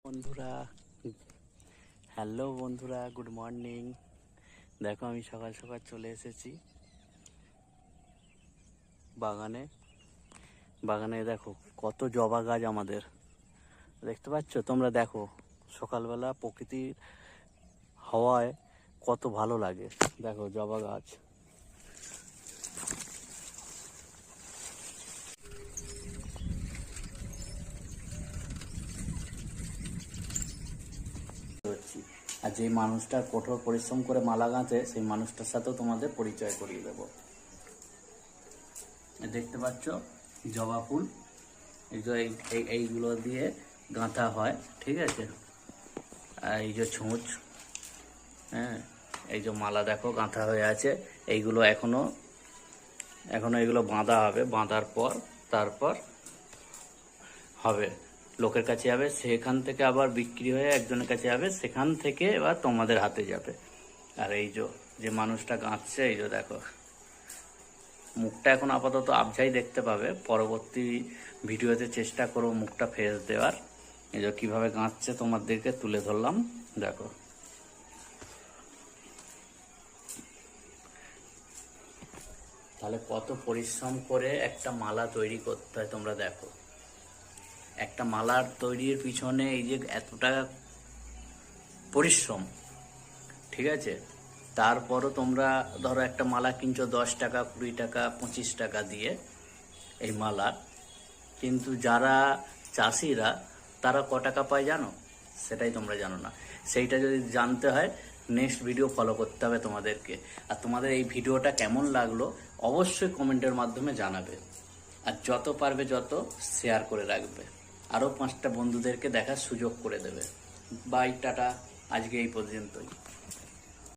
বন্ধুরা, হ্যালো বন্ধুরা, good morning. দেখো আমি সকাল সকাল চলে এসেছি বাগানে। বাগানে দেখো কত জবা গাছ আমাদের, দেখতে পাচ্ছ তোমরা? দেখো সকালবেলা প্রকৃতির হাওয়ায় কত ভালো লাগে। দেখো জবা গাছ, আর যে মানুষটা কঠোর পরিশ্রম করে মালা গাঁথে সেই মানুষটার সাথেও তোমাদের পরিচয় করিয়ে দেবো। দেখতে পাচ্ছ জবা ফুল, এই যে এইগুলো দিয়ে গাঁথা হয়, ঠিক আছে? আর এই যে ছুঁচ, হ্যাঁ, এই যে মালা দেখো গাঁথা হয়ে আছে। এইগুলো এখনো এগুলো বাঁধা হবে, বাঁধার পর তারপর হবে, লোকের কাছে যাবে, সেখান থেকে আবার বিক্রি হয়ে একজনের কাছে যাবে, সেখান থেকে এবার তোমাদের হাতে যাবে। আর এই যে মানুষটা গাঁথছে, এই যে দেখো মুখটা এখন আপাতত আবঝাই দেখতে পাবে, পরবর্তী ভিডিওতে চেষ্টা করো মুখটা ফেস দেওয়ার। এই যে কীভাবে গাঁথছে তোমাদেরকে তুলে ধরলাম, দেখো। তাহলে কত পরিশ্রম করে একটা মালা তৈরি করতে হয় তোমরা দেখো। একটা মালার তৈরির পিছনে এই যে এতটা পরিশ্রম, ঠিক আছে? তারপরও তোমরা ধরো একটা মালা কিনছো 10 টাকা, 20 টাকা, 25 টাকা দিয়ে এই মালা, কিন্তু যারা চাষিরা তারা ক টাকা পায় জানো? সেটাই তোমরা জানো না। সেইটা যদি জানতে হয় নেক্সট ভিডিও ফলো করতে হবে তোমাদেরকে। আর তোমাদের এই ভিডিওটা কেমন লাগলো অবশ্যই কমেন্টের মাধ্যমে জানাবে, আর যত পারবে যত শেয়ার করে রাখবে, আরও 5টা বন্ধুদেরকে দেখার সুযোগ করে দেবে। বাই, টাটা, আজকে এই পর্যন্তই।